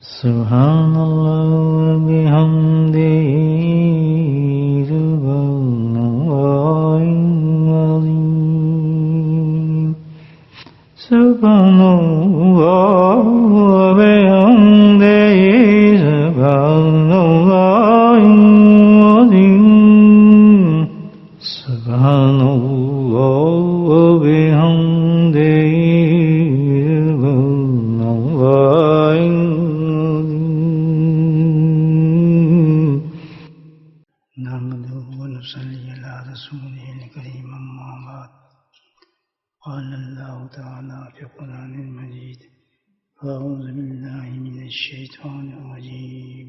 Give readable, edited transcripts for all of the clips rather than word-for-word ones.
سبحان اللہ بحمدہ سبحان اللہ العظیم سبحان اللہ بحمدہ سبحان اللہ العظیم سبحان اللہ بحمدہ قال الله تعالى في القرآن المجيد أعوذ بالله من الشيطان الرجيم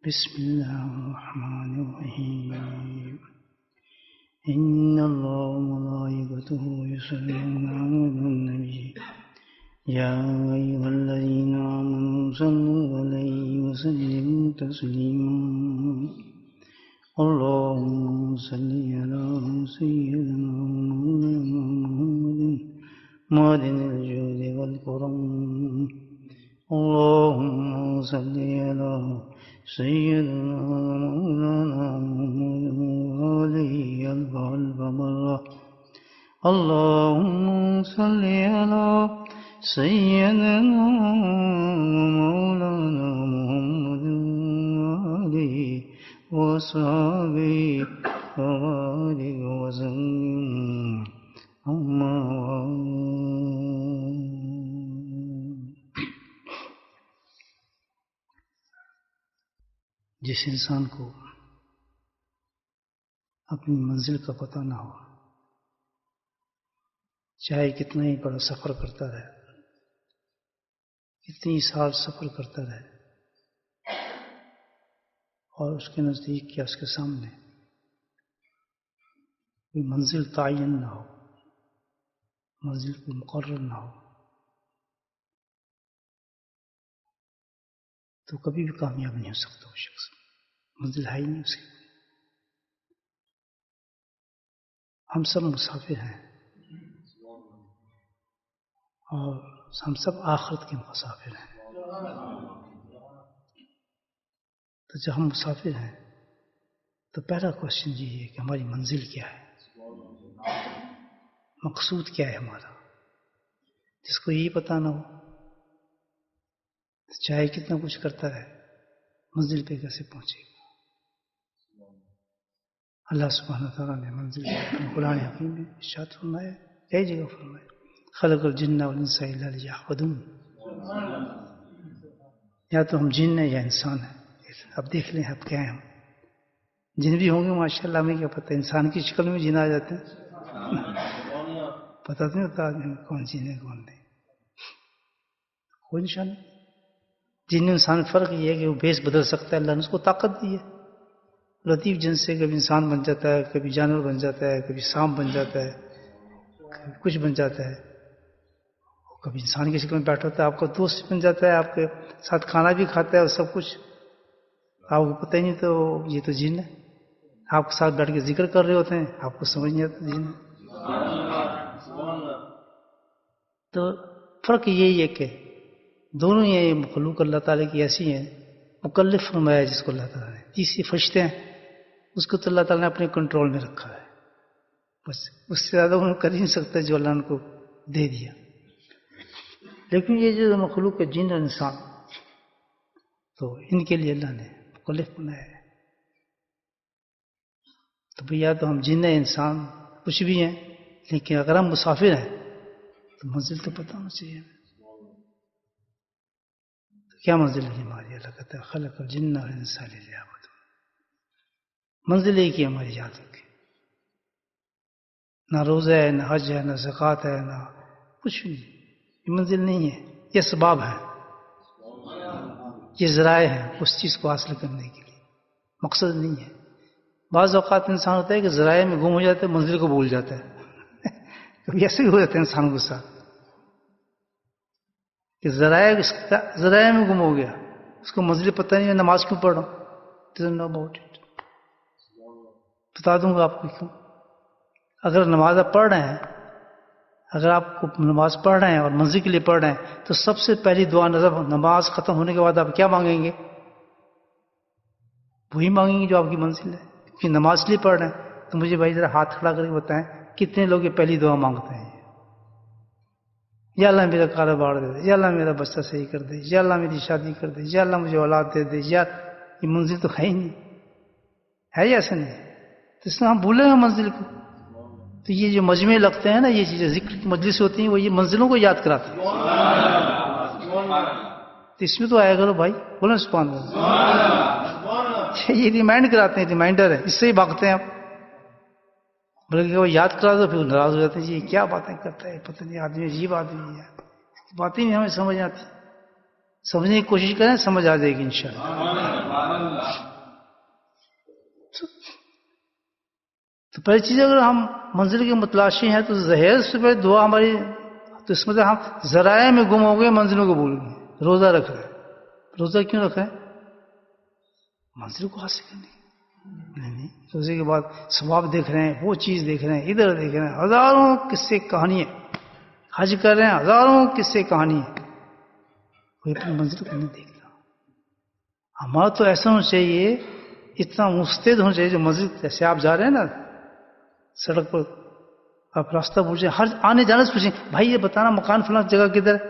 بسم الله الرحمن الرحيم إن الله وملائكته يصلون على النبي يا أيها الذين آمنوا صلوا عليه وسلموا تسليما اللهم صل على سيدنا محمد معدن الجود والكرم اللهم صل على سيدنا مولانا محمد وآله القلب مرة اللهم صل على سيدنا مولانا محمد وآله وصحبه وبارك وسلم أما جس انسان کو اپنی منزل کا پتہ نہ ہو چاہے کتنا ہی بڑا سفر کرتا رہے کتنی سال سفر کرتا رہے اور اس کے نزدیک یا اس کے سامنے کوئی منزل تعین نہ ہو منزل کوئی مقرر نہ ہو تو کبھی بھی کامیاب نہیں ہو سکتا وہ شخص منزل ہے ہی نہیں اس کی ہم سب مسافر ہیں اور ہم سب آخرت کے مسافر ہیں تو جب ہم مسافر ہیں تو پہلا کوشچن یہ ہے کہ ہماری منزل کیا ہے مقصود کیا ہے ہمارا جس کو یہی پتہ نہ ہو چاہے کتنا کچھ کرتا رہے منزل پہ کیسے پہنچے گا اللہ سبحانہ تعالیٰ نے منزل قرآن حکیم میں ارشاد فرمایا کئی جگہ فرمایا خلق الجن والانس الا لیعبدون یا تو ہم جن ہیں یا انسان ہیں اب دیکھ لیں اب کیا ہیں ہم جن بھی ہوں گے ماشاءاللہ ہمیں کیا پتہ انسان کی شکل میں جن آ جاتے ہیں پتہ نہیں ہوتا آدمی کون جن ہے کون نہیں کوئی نشان نہیں جن انسان فرق یہ ہے کہ وہ بھیس بدل سکتا ہے اللہ نے اس کو طاقت دی ہے لطیف جن سے کبھی انسان بن جاتا ہے کبھی جانور بن جاتا ہے کبھی سانپ بن جاتا ہے کبھی کچھ بن جاتا ہے کبھی انسان کی شکل میں بیٹھا ہوتا ہے آپ کا دوست بن جاتا ہے آپ کے ساتھ کھانا بھی کھاتا ہے اور سب کچھ آپ کو پتہ ہی نہیں تو یہ تو جن ہے آپ کے ساتھ بیٹھ کے ذکر کر رہے ہوتے ہیں آپ کو سمجھ نہیں آتا جن ہے تو فرق یہی ہے کہ دونوں یہ مخلوق اللہ تعالیٰ کی ایسی ہیں مکلف فرمایا جس کو اللہ تعالیٰ نے تیسری فرشتے ہیں اس کو تو اللہ تعالیٰ نے اپنے کنٹرول میں رکھا ہے بس اس سے زیادہ انہوں کر ہی نہیں سکتا جو اللہ نے کو دے دیا لیکن یہ جو مخلوق ہے جن اور انسان تو ان کے لیے اللہ نے مکلف بنایا ہے تو بھیا تو ہم جن ہیں انسان کچھ بھی ہیں لیکن اگر ہم مسافر ہیں تو منزل تو پتہ ہونا چاہیے تو کیا منزل ہے ہماری اللہ کہتا ہے خلق الجن والانس لیعبدون منزل ایک ہی ہماری یاد رکھے نہ روزہ ہے نہ حج ہے نہ زکوٰۃ ہے نہ کچھ نہیں یہ منزل نہیں ہے یہ اسباب ہیں یہ ذرائع ہیں اس چیز کو حاصل کرنے کے لیے مقصد نہیں ہے بعض اوقات انسان ہوتا ہے کہ ذرائع میں گم ہو جاتا ہے منزل کو بھول جاتا ہے کبھی ایسے ہی ہو جاتا ہے انسان کے ساتھ کہ ذرائع میں گم ہو گیا اس کو منزل پتہ نہیں ہے نماز کیوں پڑھ رہا ہوں بتا دوں گا آپ کو کیوں اگر نماز آپ پڑھ رہے ہیں اگر آپ کو نماز پڑھ رہے ہیں اور منزل کے لیے پڑھ رہے ہیں تو سب سے پہلی دعا نماز ختم ہونے کے بعد آپ کیا مانگیں گے؟ وہی مانگیں گے جو آپ کی منزل ہے، کہ نماز کے لیے پڑھ رہے ہیں۔ تو مجھے بھائی ذرا ہاتھ کھڑا کر کے بتائیں کتنے لوگ یہ پہلی دعا مانگتے ہیں؟ یا اللہ میرا کاروبار دے دے، یا اللہ میرا بچہ صحیح کر دے، یا اللہ میری شادی کر دے، یا اللہ مجھے اولاد دے دے، یا یہ منزل تو ہے ہی نہیں، ہے یا ایسا نہیں؟ تو اس میں ہم بھولیں گے منزل کو۔ تو یہ جو مجمع لگتے ہیں نا، یہ چیزیں ذکر کی مجلس ہوتی ہیں، وہ یہ منزلوں کو یاد کراتی ہیں۔ تو اس میں تو آیا کرو بھائی، بولیں سبحان اللہ۔ یہ ریمائنڈ کراتے ہیں، ریمائنڈر ہے، اس سے ہی بھاگتے ہیں آپ۔ بلکہ وہ یاد کرا دو پھر ناراض ہو جاتے ہیں، جی یہ کیا باتیں کرتا ہے، پتہ نہیں آدمی عجیب آدمی ہے، باتیں نہیں ہمیں سمجھ آتی۔ سمجھنے کی کوشش کریں، سمجھ آ جائے گی انشاءاللہ۔ تو پہلی چیز اگر ہم منزل کے متلاشی ہیں تو ظاہر سے پہلے دعا ہماری، تو اس مطلب ہم ذرائع میں گم ہو گئے، منزلوں کو بھول گئے۔ روزہ رکھ رہے ہیں، روزہ کیوں رکھ رہے ہیں؟ منزل کو حاصل کرنے کی۔ نہیں، روزے کے بعد ثواب دیکھ رہے ہیں، وہ چیز دیکھ رہے ہیں، ادھر دیکھ رہے ہیں، ہزاروں قصے کہانی ہے، حج کر رہے ہیں، ہزاروں قصے کہانی ہے، کوئی اپنی منزل کو نہیں دیکھتا۔ ہمارا تو ایسا ہونا چاہیے، اتنا مستعد ہونا چاہیے جو منزل، جیسے آپ جا رہے ہیں نا سڑک پر، آپ راستہ پوچھیں، ہر آنے جانے سے پوچھیں بھائی یہ بتانا مکان فلاں جگہ کدھر ہے،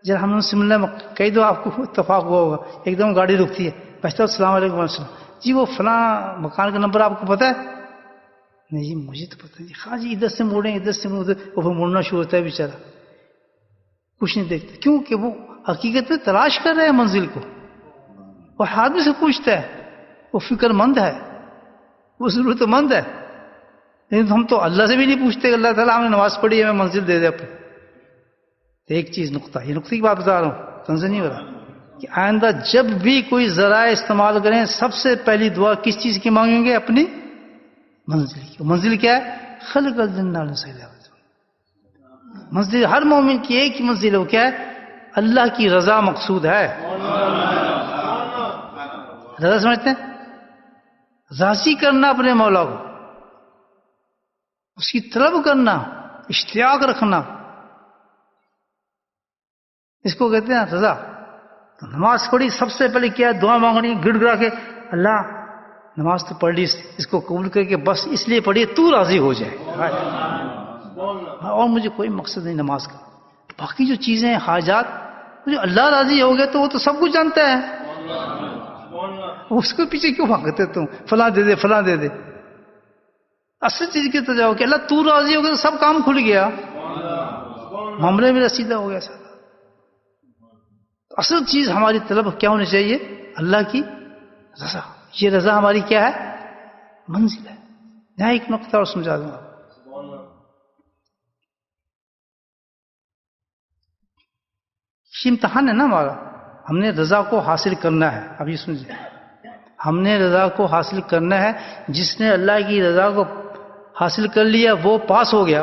جب ہم ان سے ملنا کئی دو آپ کو اتفاق ہوا ہوگا، ایک دم گاڑی رکتی ہے، پہچتا السلام علیکم السلام، جی وہ فلاں مکان کا نمبر آپ کو پتا ہے؟ نہیں جی مجھے تو پتہ نہیں۔ ہاں جی ادھر سے موڑیں، ادھر سے ادھر، وہ پھر مڑنا شروع ہوتا ہے بیچارہ، کچھ نہیں دیکھتا، کیونکہ وہ حقیقت میں تلاش کر رہے ہیں منزل کو، وہ آدمی سے پوچھتا ہے، وہ فکر مند ہے، وہ ضرورت مند ہے۔ لیکن ہم تو اللہ سے بھی نہیں پوچھتے کہ اللہ تعالیٰ ہم نے نماز پڑھی ہے ہمیں منزل دے دے اپنی۔ ایک چیز نقطہ، یہ نقطے کی بات بتا رہا ہوں، کنزل نہیں ہو رہا، کہ آئندہ جب بھی کوئی ذرائع استعمال کریں سب سے پہلی دعا کس چیز کی مانگیں گے؟ اپنی منزل کی۔ منزل کیا ہے؟ خلق الجنہ والنار۔ منزل ہر مومن کی ایک ہی منزل ہے، وہ کیا ہے؟ اللہ کی رضا مقصود ہے۔ رضا سمجھتے ہیں؟ راضی کرنا اپنے مولا کو، اس کی طلب کرنا، اشتیاق رکھنا، اس کو کہتے ہیں رضا۔ تو نماز پڑھی سب سے پہلے کیا دعا مانگنی، گڑ گڑا کے اللہ نماز تو پڑھ لی، اس کو قبول کر کے بس اس لیے پڑھی تو راضی ہو جائے، اور مجھے کوئی مقصد نہیں نماز کا۔ باقی جو چیزیں حاجات، جو اللہ راضی ہو گیا تو وہ تو سب کچھ جانتا ہے، اس کو پیچھے کیوں بھاگتے تم، فلاں دے دے فلاں دے دے۔ اصل چیز کی تو جاؤ کہ اللہ تو راضی ہو گیا تو سب کام کھل گیا، معاملے میں رسیدہ ہو گیا سارا۔ اصل چیز ہماری طلب کیا ہونی چاہیے؟ اللہ کی رضا۔ یہ رضا ہماری کیا ہے؟ منزل ہے۔ یہاں ایک نقطہ اور سمجھا دوں گا، یہ امتحان ہے نا ہمارا، ہم نے رضا کو حاصل کرنا ہے۔ اب یہ سمجھیں، ہم نے رضا کو حاصل کرنا ہے، جس نے اللہ کی رضا کو حاصل کر لیا وہ پاس ہو گیا،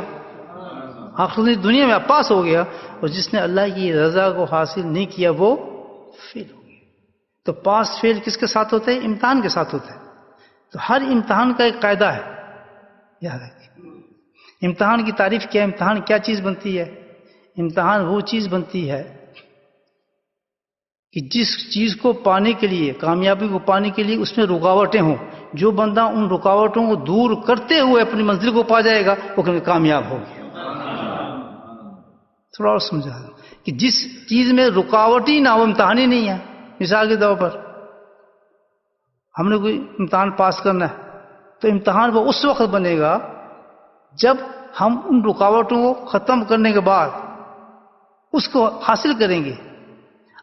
آخری دنیا میں پاس ہو گیا، اور جس نے اللہ کی رضا کو حاصل نہیں کیا وہ فیل ہو گیا۔ تو پاس فیل کس کے ساتھ ہوتے ہیں؟ امتحان کے ساتھ ہوتے ہیں۔ تو ہر امتحان کا ایک قاعدہ ہے، یاد رکھیں۔ امتحان کی تعریف کیا ہے؟ امتحان کیا چیز بنتی ہے؟ امتحان وہ چیز بنتی ہے کہ جس چیز کو پانے کے لیے، کامیابی کو پانے کے لیے اس میں رکاوٹیں ہوں، جو بندہ ان رکاوٹوں کو دور کرتے ہوئے اپنی منزل کو پا جائے گا وہ کامیاب ہو گیا۔ تھوڑا اور سمجھا دوں کہ جس چیز میں رکاوٹ ہی نہ ہو امتحان ہی نہیں ہے۔ مثال کے طور پر ہم نے کوئی امتحان پاس کرنا ہے تو امتحان وہ اس وقت بنے گا جب ہم ان رکاوٹوں کو ختم کرنے کے بعد اس کو حاصل کریں گے۔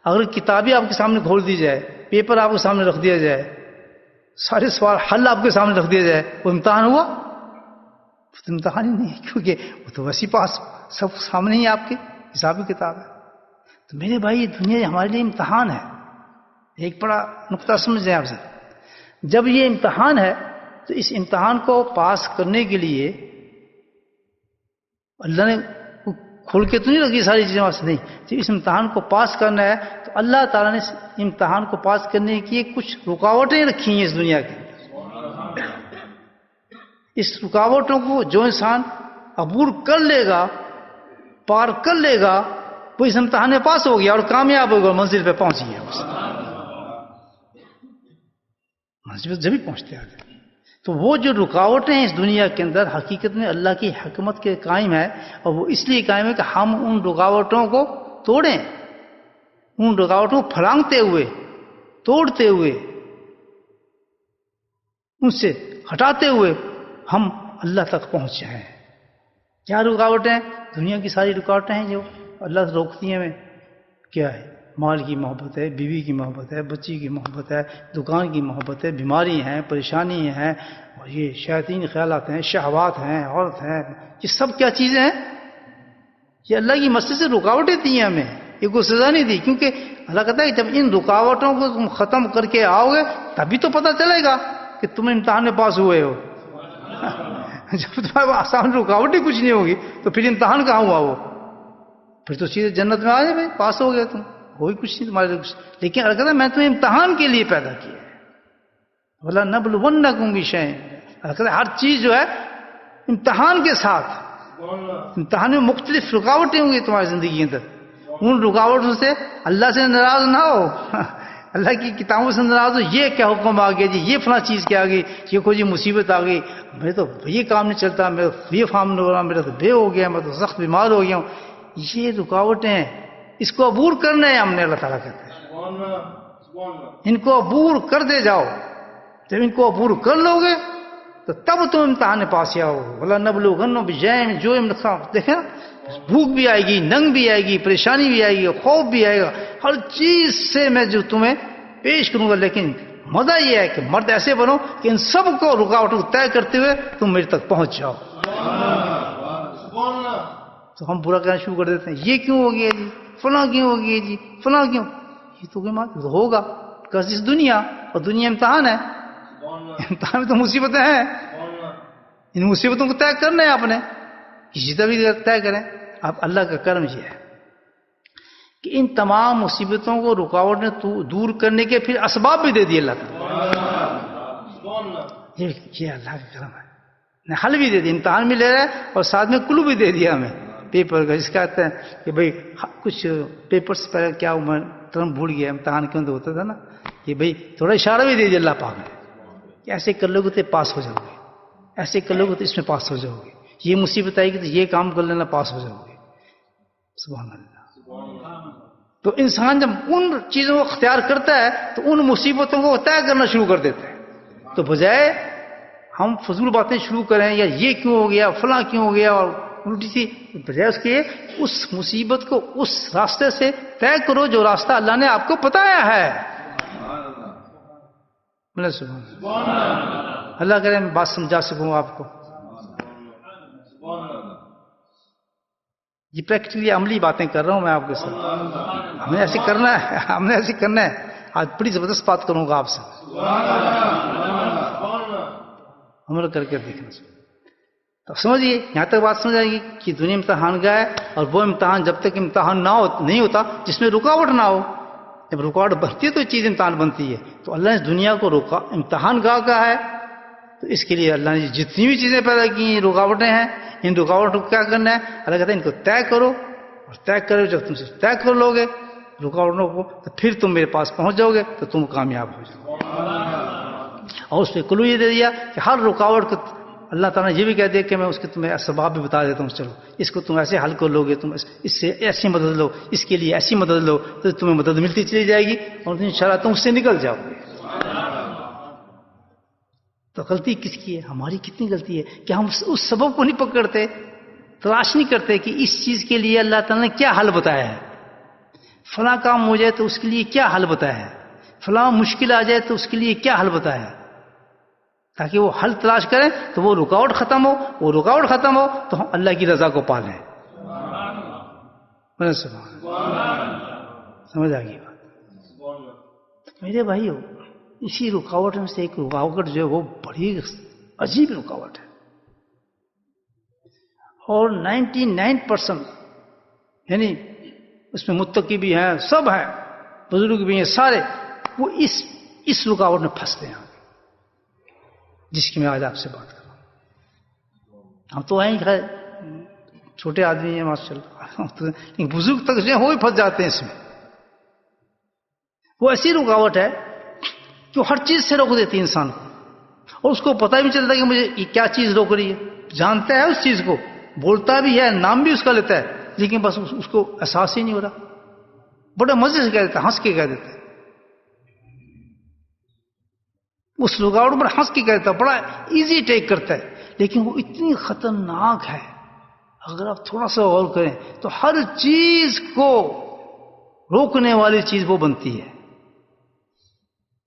اگر کتابیں آپ کے سامنے کھول دی جائے، پیپر آپ کے سامنے رکھ دیا جائے، سارے سوال حل آپ کے سامنے رکھ دیا جائے، وہ امتحان ہوا؟ تو امتحان ہی نہیں ہے، کیونکہ وہ تو ویسی پاس سب سامنے ہی آپ کے حساب کی کتاب ہے۔ تو میرے بھائی یہ دنیا ہمارے لیے امتحان ہے۔ ایک بڑا نقطہ سمجھ جائیں آپ سے، جب یہ امتحان ہے تو اس امتحان کو پاس کرنے کے لیے اللہ نے کھول کے تو نہیں رکھی ساری چیزیں واسطے، نہیں، جب اس امتحان کو پاس کرنا ہے تو اللہ تعالیٰ نے اس امتحان کو پاس کرنے کی کچھ رکاوٹیں رکھی ہیں اس دنیا کی۔ اس رکاوٹوں کو جو انسان عبور کر لے گا پار کر لے گا وہ اس امتحان میں پاس ہو گیا اور کامیاب ہوگا اور منزل پہ پہنچ گیا. منزل پہ جبھی پہنچتے آگے. تو وہ جو رکاوٹیں ہیں اس دنیا کے اندر حقیقت میں اللہ کی حکمت کے قائم ہے، اور وہ اس لیے قائم ہے کہ ہم ان رکاوٹوں کو توڑیں، ان رکاوٹوں کو پھلانگتے ہوئے، توڑتے ہوئے، ان سے ہٹاتے ہوئے ہم اللہ تک پہنچ جائیں. کیا رکاوٹیں؟ دنیا کی ساری رکاوٹیں ہیں جو اللہ سے روکتی ہیں ہمیں. کیا ہے؟ مال کی محبت ہے، بیوی کی محبت ہے، بچی کی محبت ہے، دکان کی محبت ہے، بیماری ہیں، پریشانی ہیں، اور یہ شیاطین خیالات ہیں، شہوات ہیں، عورت ہیں. یہ سب کیا چیزیں ہیں؟ یہ اللہ کی مسجد سے رکاوٹیں دی ہیں ہمیں، یہ کوئی سزا نہیں دی. کیونکہ اللہ کہتا ہے کہ جب ان رکاوٹوں کو تم ختم کر کے آؤ گے تبھی تو پتہ چلے گا کہ تم امتحان میں پاس ہوئے ہو. جب تمہارے پاس آسان رکاوٹ ہی کچھ نہیں ہوگی تو پھر امتحان کہاں ہوا؟ وہ پھر تو سیدھے جنت میں آ جائے بھائی، پاس ہو گیا تم، کوئی کچھ نہیں تمہارے کچھ. لیکن اللہ کہتا ہے میں تمہیں امتحان کے لیے پیدا کیا ہے. وَلَنَبْلُوَنَّكُمْ بِشَيْءٍ. اللہ کہتا ہے ہر چیز جو ہے امتحان کے ساتھ. امتحان میں مختلف رکاوٹیں ہوں گی تمہاری زندگی کے اندر. ان رکاوٹوں سے اللہ سے ناراض نہ ہو، اللہ کی کتابوں سے ناراض ہو. یہ کیا حکم آ گیا جی، یہ فلاں چیز کیا آ گئی، یہ کوئی جی مصیبت آ گئی، میرے تو یہ کام نہیں چلتا، میرا یہ فارم نہیں ہو رہا، میرا تو بے ہو گیا، میں تو سخت بیمار ہو گیا ہوں. یہ رکاوٹیں ہیں، اس کو عبور کرنا ہے ہم نے. اللہ تعالیٰ کہتے ہیں ان کو عبور کر دے جاؤ. جب ان کو عبور کر لو گے تو تب تم امتحان میں پاس آؤ. وَلَنَبْلُوَنَّكُمْ بِشَيْءٍ. دیکھیں بھوک بھی آئے گی، ننگ بھی آئے گی، پریشانی بھی آئے گی، خوف بھی آئے گا، ہر چیز سے میں جو تمہیں پیش کروں گا. لیکن مزہ یہ ہے کہ مرد ایسے بنو کہ ان سب کو رکاوٹوں کو طے کرتے ہوئے تم میرے تک پہنچ جاؤ. تو ہم برا کہنا شروع کر دیتے ہیں، یہ کیوں ہو گیا جی، فلاں کیوں ہو گیا جی، فلاں کیوں. یہ تو کوئی ہوگا کس دنیا، اور دنیا امتحان ہے. امتحان میں تو مصیبتیں ہیں، ان مصیبتوں کو طے کرنا ہے آپ نے، کسی طرح بھی طے کریں. اب اللہ کا کرم یہ ہے کہ ان تمام مصیبتوں کو رکاوٹیں دور کرنے کے پھر اسباب بھی دے دیے اللہ تعالیٰ. یہ اللہ کا کرم ہے، حل بھی دے دیا، امتحان بھی لے رہا ہے اور ساتھ میں کلو بھی دے دیا ہمیں پیپر کا. جس کا کہتے ہیں کہ بھئی کچھ پیپرز پہ کیا میں ترم بھول گیا، امتحان کیوں ہوتا تھا نا، کہ بھئی تھوڑا اشارہ بھی دے دیا اللہ پاک نے کہ ایسے کر لو گے تو پاس ہو جاؤ گے، ایسے کر لو گے تو اس میں پاس ہو جاؤ گے، یہ مصیبت آئے گی تو یہ کام کر لینا، پاس ہو جاؤ گے. سبحان اللہ. تو انسان جب ان چیزوں کو اختیار کرتا ہے تو ان مصیبتوں کو طے کرنا شروع کر دیتا ہے. تو بجائے ہم فضول باتیں شروع کریں یا یہ کیوں ہو گیا، فلاں کیوں ہو گیا، اور الٹی سی، بجائے اس کے اس مصیبت کو اس راستے سے طے کرو جو راستہ اللہ نے آپ کو بتایا ہے. اللہ کرے میں بات سمجھا سکوں آپ کو. یہ پریکٹیکلی عملی باتیں کر رہا ہوں میں آپ کے ساتھ. ہم نے ایسے کرنا ہے، ہم نے ایسے کرنا ہے. آج بڑی زبردست بات کروں گا آپ سے، عمل کر کے دیکھنا. تو سمجھیے یہاں تک بات سمجھ آئے گی کہ دنیا امتحان گیا ہے، اور وہ امتحان جب تک امتحان نہیں ہوتا جس میں رکاوٹ نہ ہو. جب رکاوٹ بنتی ہے تو چیز امتحان بنتی ہے. تو اللہ نے اس دنیا کو امتحان گاہ کہا ہے. تو اس کے لیے اللہ نے جتنی بھی چیزیں پیدا کی ہیں رکاوٹیں ہیں، ان رکاوٹوں کو کیا کرنا ہے؟ اللہ کہتا ہے ان کو طے کرو، اور طے کرو جب تم سے طے کر لو گے رکاوٹوں کو تو پھر تم میرے پاس پہنچ جاؤ گے تو تم کامیاب ہو جاؤ گے. اور اس پہ کلو یہ دے دیا کہ ہر رکاوٹ کو اللہ تعالیٰ نے یہ بھی کہہ دیا کہ میں اس کے تمہیں اسباب بھی بتا دیتا ہوں، چلو اس کو تم ایسے حل کر لو گے، تم اس سے ایسی مدد لو، اس کے لیے ایسی مدد لو تو تمہیں مدد ملتی چلی جائے گی اور انشاءاللہ تم اس سے نکل جاؤ گے. تو غلطی کس کی ہے؟ ہماری کتنی غلطی ہے کہ ہم اس سبب کو نہیں پکڑتے، تلاش نہیں کرتے کہ اس چیز کے لیے اللہ تعالیٰ نے کیا حل بتایا ہے. فلاں کام ہو جائے تو اس کے لیے کیا حل بتایا ہے، فلاں مشکل آ جائے تو اس کے لیے کیا حل بتایا ہے، تاکہ وہ حل تلاش کریں تو وہ رکاوٹ ختم ہو، وہ رکاوٹ ختم ہو تو ہم اللہ کی رضا کو پالیں. سمجھ آ گئی بات؟ میرے بھائیو، اسی رکاوٹ میں سے ایک رکاوٹ جو ہے وہ بڑی عجیب رکاوٹ ہے، اور 99% یعنی اس میں متقی بھی ہیں، سب ہیں، بزرگ بھی ہیں، سارے وہ اس رکاوٹ میں پھنستے ہیں جس کی میں آج آپ سے بات کر رہا ہوں. ہم تو ہیں چھوٹے آدمی ہیں ماشاء اللہ، لیکن بزرگ تک جو ہے وہ بھی پھنس جاتے ہیں اس میں. وہ ایسی رکاوٹ ہے کہ وہ ہر چیز سے روک دیتی ہے انسان کو، اور اس کو پتہ بھی چلتا ہے کہ مجھے یہ کیا چیز روک رہی ہے. جانتا ہے اس چیز کو، بولتا بھی ہے، نام بھی اس کا لیتا ہے، لیکن بس اس کو احساس ہی نہیں ہو رہا. بڑے مزے سے کہہ دیتا ہے، ہنس کے کہہ دیتا ہے، اس رکاوٹ پر ہنس کے کہہ دیتا ہے، بڑا ایزی ٹیک کرتا ہے. لیکن وہ اتنی خطرناک ہے، اگر آپ تھوڑا سا غور کریں تو ہر چیز کو روکنے والی چیز وہ بنتی ہے.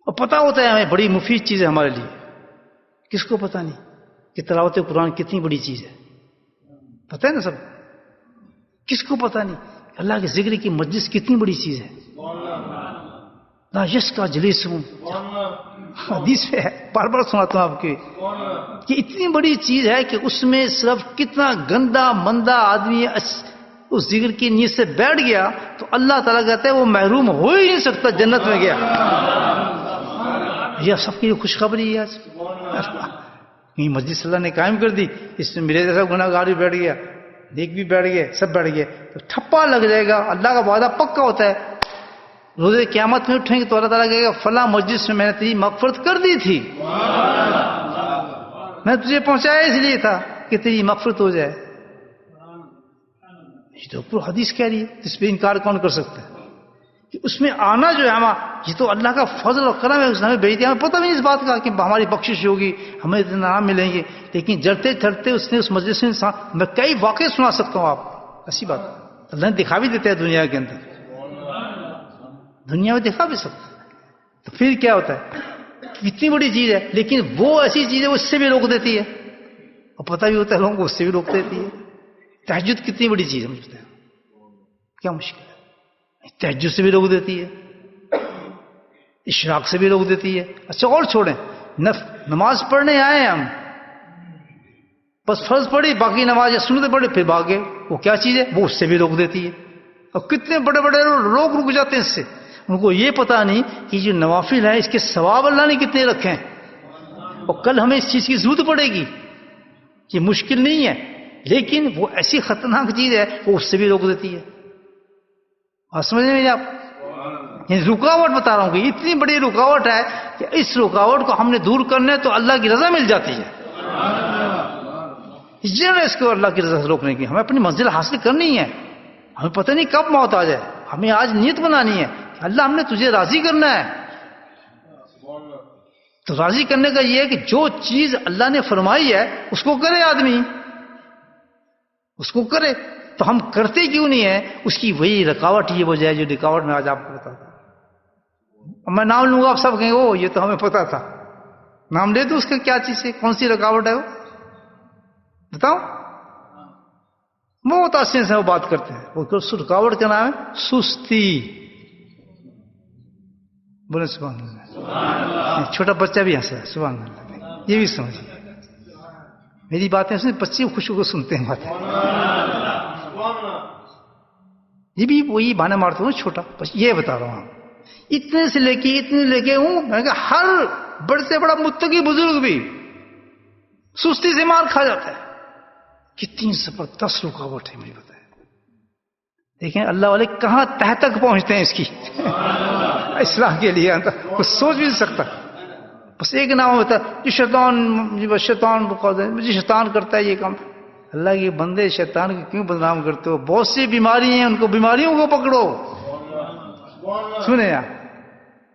اور پتا ہوتا ہے ہمیں بڑی مفید چیز ہے ہمارے لیے. کس کو پتا نہیں کہ تلاوت قرآن کتنی بڑی چیز ہے؟ پتہ ہے نا سب. کس کو پتا نہیں اللہ کے ذکر کی مجلس کتنی بڑی چیز ہے؟ لا یش کا جلیس ہوں، حدیث پہ ہے، بار بار سناتا ہوں آپ کے، کہ اتنی بڑی چیز ہے کہ اس میں صرف کتنا گندا مندہ آدمی اس ذکر کی نیت سے بیٹھ گیا تو اللہ تعالیٰ کہتا ہے وہ محروم ہو ہی نہیں سکتا، جنت میں گیا. یہ سب کی خوشخبری ہے آج. یہ مجلس اللہ نے قائم کر دی، اس میں میرے جیسا گناہ گار بھی بیٹھ گیا، نیک بھی بیٹھ گئے، سب بیٹھ گئے، تو ٹھپا لگ جائے گا. اللہ کا وعدہ پکا ہوتا ہے، روز قیامت میں اٹھیں گے تو اللہ تعالیٰ کہے گا فلاں مجلس میں نے تیری مغفرت کر دی تھی، میں تجھے پہنچایا اس لیے تھا کہ تیری مغفرت ہو جائے. یہ تو پورا حدیث کہہ رہی ہے، اس پہ انکار کون کر سکتا ہے کہ اس میں آنا جو ہے یہ تو اللہ کا فضل اور کرم ہے. اس نے ہمیں بھیج دیا، ہمیں پتہ نہیں اس بات کا کہ ہماری بخشش ہوگی، ہمیں اتنے نام ملیں گے، لیکن جڑتے تھرتے اس نے اس مجلس میں انسان، میں کئی واقعے سنا سکتا ہوں آپ، ایسی بات اللہ نے دکھا بھی دیتا ہے دنیا کے اندر، دنیا میں دکھا بھی سکتا ہے. تو پھر کیا ہوتا ہے؟ اتنی بڑی چیز ہے، لیکن وہ ایسی چیز ہے وہ اس سے بھی روک دیتی ہے، اور پتہ بھی ہوتا ہے لوگوں کو، اس سے بھی روک دیتی ہے. تہجد کتنی بڑی چیز ہے مجھتے ہیں، کیا مشکل ہے؟ تہجد سے بھی روک دیتی ہے، اشراق سے بھی روک دیتی ہے. اچھا اور چھوڑیں، نماز پڑھنے آئے ہیں ہم، بس فرض پڑھی، باقی نماز یا سنتیں پڑھی پھر بھاگے، وہ کیا چیز ہے؟ وہ اس سے بھی روک دیتی ہے. اور کتنے بڑے بڑے لوگ رک جاتے ہیں اس سے، ان کو یہ پتا نہیں کہ جو نوافل ہے اس کے ثواب اللہ نے کتنے رکھے ہیں، اور کل ہمیں اس چیز کی ضرورت پڑے گی. یہ مشکل نہیں ہے، لیکن وہ ایسی خطرناک چیز ہے وہ اس سے بھی روک دیتی ہے. اور سمجھنے میں آپ یہ رکاوٹ بتا رہا ہوں کہ اتنی بڑی رکاوٹ ہے کہ اس رکاوٹ کو ہم نے دور کرنا ہے تو اللہ کی رضا مل جاتی ہے. اس کو اللہ کی رضا سے روکنے کی، ہمیں اپنی منزل حاصل کرنی ہے. ہمیں پتہ نہیں کب موت آ جائے، ہمیں آج نیت بنانی ہے کہ اللہ ہم نے تجھے راضی کرنا ہے. تو راضی کرنے کا یہ ہے کہ جو چیز اللہ نے فرمائی ہے اس کو کرے آدمی، اس کو کرے. تو ہم کرتے کیوں نہیں ہیں؟ اس کی وہی رکاوٹ یہ وجہ ہے جو رکاوٹ میں آج آپ کو بتاتا ہوں. میں نام لوں گا، آپ سب کہیں گے وہ یہ تو ہمیں پتا تھا. نام لے دو اس کا، کیا چیز ہے، کون سی رکاوٹ ہے وہ بتاؤ. بہت آسانی سے وہ بات کرتے ہیں. وہ رکاوٹ کا نام ہے سستی. بولے سبحان اللہ. چھوٹا بچہ بھی ہنس رہا ہے، سبحان اللہ. یہ بھی سمجھے میری باتیں سنیں، بچے خوشی کو سنتے ہیں باتیں. یہ بھی وہی بہانے مارتا ہوں چھوٹا، بس یہ بتا رہا ہوں. اتنے سے لے کے ہوں میں کہ ہر بڑے سے بڑا متقی بزرگ بھی سستی سے مار کھا جاتا ہے. کتنی زبردست رکاوٹ ہے مجھے بتائیں. دیکھیں اللہ والے کہاں تہ تک پہنچتے ہیں اس کی اصلاح کے لیے، کچھ سوچ بھی نہیں سکتا. بس ایک نام ہوتا ہے شیطان کرتا ہے یہ کام. اللہ کے بندے شیطان کو کیوں بدنام کرتے ہو؟ بہت سی بیماری ہیں، ان کو بیماریوں کو پکڑو. سنیں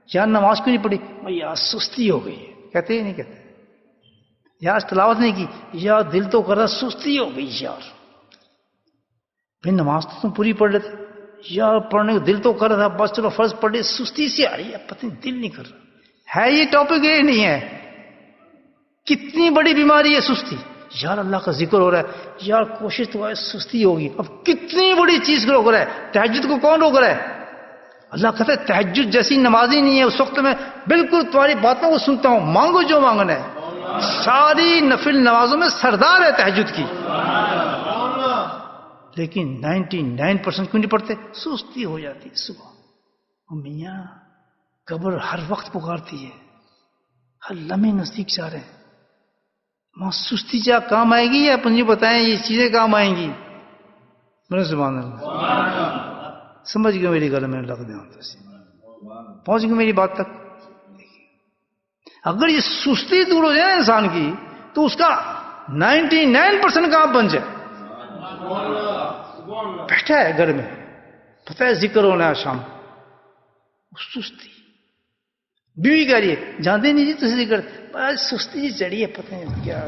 یار نماز کیوں نہیں پڑھی؟ یار سستی ہو گئی. کہتے ہی نہیں کہتے. یار تلاوت نہیں کی، یار دل تو کر رہا سستی ہو گئی. یار بھائی نماز تو تم پوری پڑھ لیتے، یار پڑھنے کو دل تو کر رہا تھا، بس چلو فرض پڑھ لے، سستی سے آ رہی ہے، پتہ نہیں دل نہیں کر رہا ہے. یہ ٹاپک یہ نہیں ہے. کتنی بڑی بیماری ہے سستی. یار اللہ کا ذکر ہو رہا ہے، یار کوشش تو ہے، سستی ہوگی. اب کتنی بڑی چیز کو روک رہا ہے. تہجد کو کون روک رہا ہے؟ اللہ کہتا ہے تہجد جیسی نمازی نہیں ہے. اس وقت میں بالکل تمہاری باتوں کو سنتا ہوں، مانگو جو مانگنا ہے. ساری نفل نمازوں میں سردار ہے تہجد کی، لیکن 99% کیوں نہیں پڑھتے؟ سستی ہو جاتی ہے صبح. میاں قبر ہر وقت پکارتی ہے، ہر لمحے نزدیک جا رہے ہیں. وہاں سستی کیا کام آئے گی؟ یا مجھے بتائیں یہ چیزیں کام آئیں گی؟ میرے سبحان اللہ، سمجھ گئے میری گل میں لگ دیں پہنچ گئی میری بات تک. اگر یہ سستی دور ہو جائے انسان کی تو اس کا 99% کام بن جائے. بیٹھا ہے گھر میں، پتہ ہے ذکر ہونا ہے شام کو، سستی. بیوی کہہ رہی ہے جانتے نہیں جی تو ذکر بس سستی چڑھی ہے، پتہ نہیں کیا،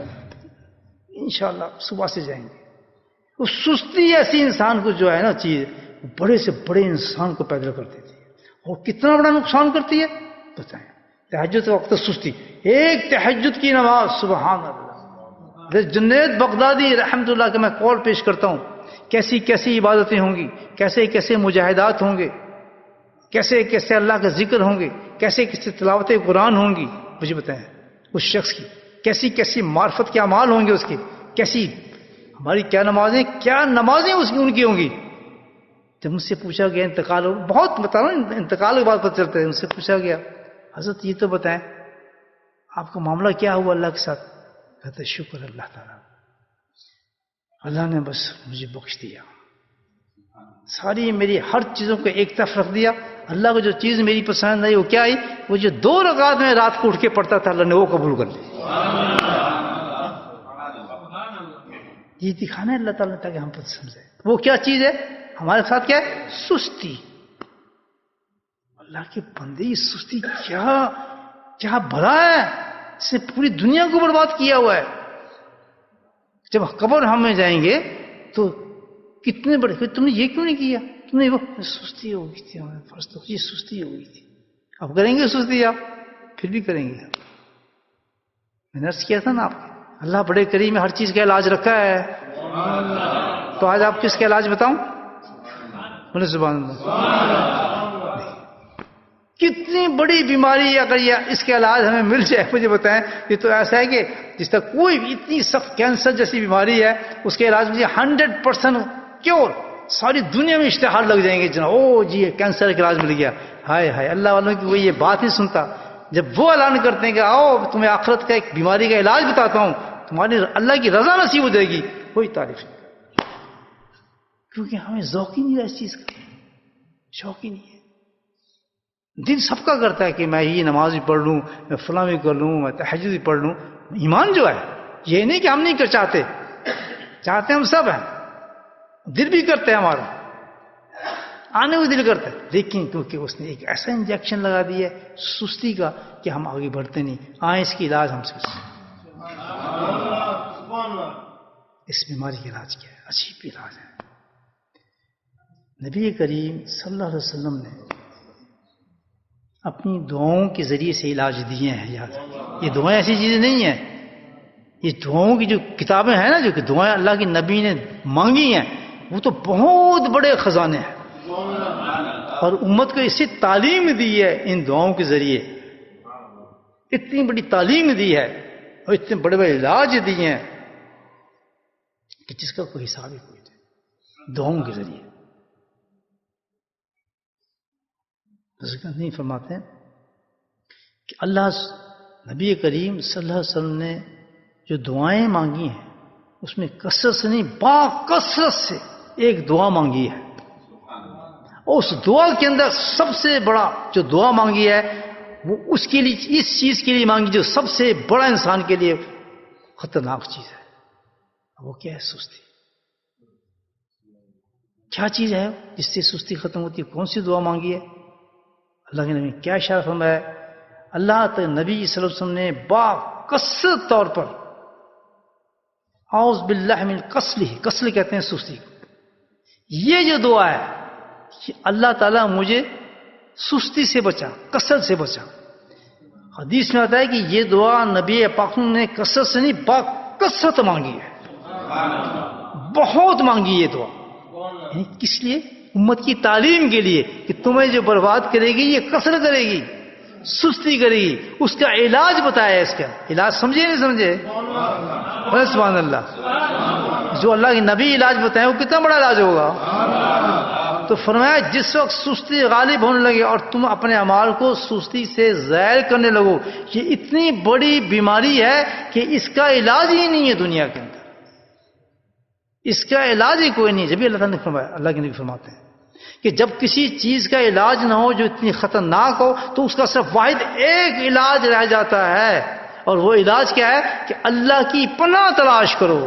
انشاءاللہ صبح سے جائیں گے. وہ سستی ایسی انسان کو جو ہے نا چیز، بڑے سے بڑے انسان کو پیدا کر دیتی ہے اور کتنا بڑا نقصان کرتی ہے بتائیں. تہجد وقت سستی، ایک تہجد کی نماز، سبحان اللہ. جنید بغدادی رحمۃ اللہ کا میں قول پیش کرتا ہوں، کیسی کیسی عبادتیں ہوں گی، کیسے کیسے مجاہدات ہوں گے، کیسے کیسے اللہ کا ذکر ہوں گے، کیسے کیسے تلاوت قرآن ہوں گی. مجھے بتائیں اس شخص کی کیسی کیسی معرفت کے اعمال ہوں گے، اس کے کیسی، ہماری کیا نمازیں اس کی ان کی ہوں گی. جب مجھ سے پوچھا گیا انتقال، بہت بتا رہا ہوں انتقال کے بعد پتہ چلتا ہے، ان سے پوچھا گیا حضرت یہ تو بتائیں آپ کا معاملہ کیا ہوا اللہ کے ساتھ؟ کہتے شکر اللہ تعالیٰ، اللہ نے بس مجھے بخش دیا، ساری میری ہر چیزوں کو ایک طرف رکھ دیا. اللہ کو جو چیز میری پسند آئی وہ کیا آئی؟ وہ جو 2 رکعت میں رات کو اٹھ کے پڑھتا تھا اللہ نے وہ قبول کر لی. یہ دکھانا ہے اللہ تعالیٰ نے تاکہ ہم پتہ سمجھیں وہ کیا چیز ہے ہمارے ساتھ. کیا ہے؟ سستی. اللہ کے بندے یہ سستی کیا بھلا ہے، اس نے پوری دنیا کو برباد کیا ہوا ہے. جب قبر ہم میں جائیں گے تو کتنے بڑے، تم نے یہ کیوں نہیں کیا، تم نے وہ سستی ہو گئی تھی، ہمارے فرض تو یہ سستی ہو گئی تھی. اب کریں گے سستی، آپ پھر بھی کریں گے. میں نے عرض کیا تھا نا آپ کو، اللہ بڑے کریم ہے، ہر چیز کا علاج رکھا ہے. تو آج آپ کس کا علاج بتاؤں؟ بولے سبحان اللہ. کتنی بڑی بیماری ہے، اگر یہ اس کا علاج ہمیں مل جائے، مجھے بتائیں. یہ تو ایسا ہے کہ جس طرح کوئی بھی اتنی سخت کینسر جیسی بیماری ہے، اس کے علاج مجھے 100% کیور، ساری دنیا میں اشتہار لگ جائیں گے جناب، او جی کینسر کا علاج مل گیا. ہائے ہائے، اللہ والوں کی وہ یہ بات نہیں سنتا. جب وہ اعلان کرتے ہیں کہ آؤ تمہیں آخرت کا ایک بیماری کا علاج بتاتا ہوں، تمہاری اللہ کی رضا نصیب ہو جائے گی، کوئی تعریف نہیں. کیونکہ ہمیں ذوق ہی نہیں ہے اس چیز کا، شوق ہی نہیں ہے. دل سب کا کرتا ہے کہ میں یہ نماز بھی پڑھ لوں، میں فلاں بھی کر لوں، میں تہجد بھی پڑھ لوں. ایمان جو ہے یہ نہیں کہ ہم نہیں چاہتے ہم سب ہیں، دل بھی کرتے ہیں، ہمارا آنے کو دل کرتا ہے، لیکن کیونکہ اس نے ایک ایسا انجیکشن لگا دیا ہے سستی کا کہ ہم آگے بڑھتے نہیں. اس کی علاج ہم سے، اس بیماری کا علاج کیا ہے؟ عجیب علاج ہے. نبی کریم صلی اللہ علیہ وسلم نے اپنی دعاؤں کے ذریعے سے علاج دیے ہیں. یاد، یہ دعائیں ایسی چیزیں نہیں ہیں، یہ دعاؤں کی جو کتابیں ہیں نا، جو کہ دعائیں اللہ کی نبی نے مانگی ہیں، وہ تو بہت بڑے خزانے ہیں. اور امت کو اسی تعلیم دی ہے ان دعاؤں کے ذریعے، اتنی بڑی تعلیم دی ہے اور اتنے بڑے بڑے علاج دیے ہیں کہ جس کا کوئی حساب ہی کوئی نہیں. دعاؤں کے ذریعے ذکر نہیں فرماتے کہ اللہ نبی کریم صلی اللہ علیہ وسلم نے جو دعائیں مانگی ہیں اس میں کثرت سے نہیں، با کثرت سے ایک دعا مانگی ہے. اور اس دعا کے اندر سب سے بڑا جو دعا مانگی ہے وہ اس کے لیے، اس چیز کے لیے مانگی جو سب سے بڑا انسان کے لیے خطرناک چیز ہے. وہ کیا ہے؟ سستی. کیا چیز ہے جس سے سستی ختم ہوتی ہے؟ کون سی دعا مانگی ہے؟ اللہ کے نبی کیا اشارہ فرمایا ہے؟ اللہ تعالی نبی صلی اللہ علیہ وسلم نے با کثرت طور پر اعوذ باللہ من کسل کہتے ہیں سستی کو. یہ جو دعا ہے کہ اللہ تعالیٰ مجھے سستی سے بچا، کثرت سے بچا. حدیث میں آتا ہے کہ یہ دعا نبی پاک نے کثرت سے نہیں با کثرت مانگی ہے، بہت مانگی یہ دعا. یعنی کس لیے؟ امت کی تعلیم کے لیے کہ تمہیں جو برباد کرے گی یہ کثرت کرے گی، سستی کرے گی. اس کا علاج بتایا ہے. اس کا علاج سمجھے نہیں سمجھے؟ سبحان اللہ. جو اللہ کے نبی علاج بتائے وہ کتنا بڑا علاج ہوگا. تو فرمایا جس وقت سستی غالب ہونے لگے اور تم اپنے اعمال کو سستی سے ظاہر کرنے لگو، یہ اتنی بڑی بیماری ہے کہ اس کا علاج ہی نہیں ہے دنیا کے اندر. اس کا علاج ہی کوئی نہیں. جبھی اللہ تعالیٰ نے فرمایا, اللہ کے نبی فرماتے ہیں کہ جب کسی چیز کا علاج نہ ہو جو اتنی خطرناک ہو تو اس کا صرف واحد ایک علاج رہ جاتا ہے, اور وہ علاج کیا ہے کہ اللہ کی پناہ تلاش کرو.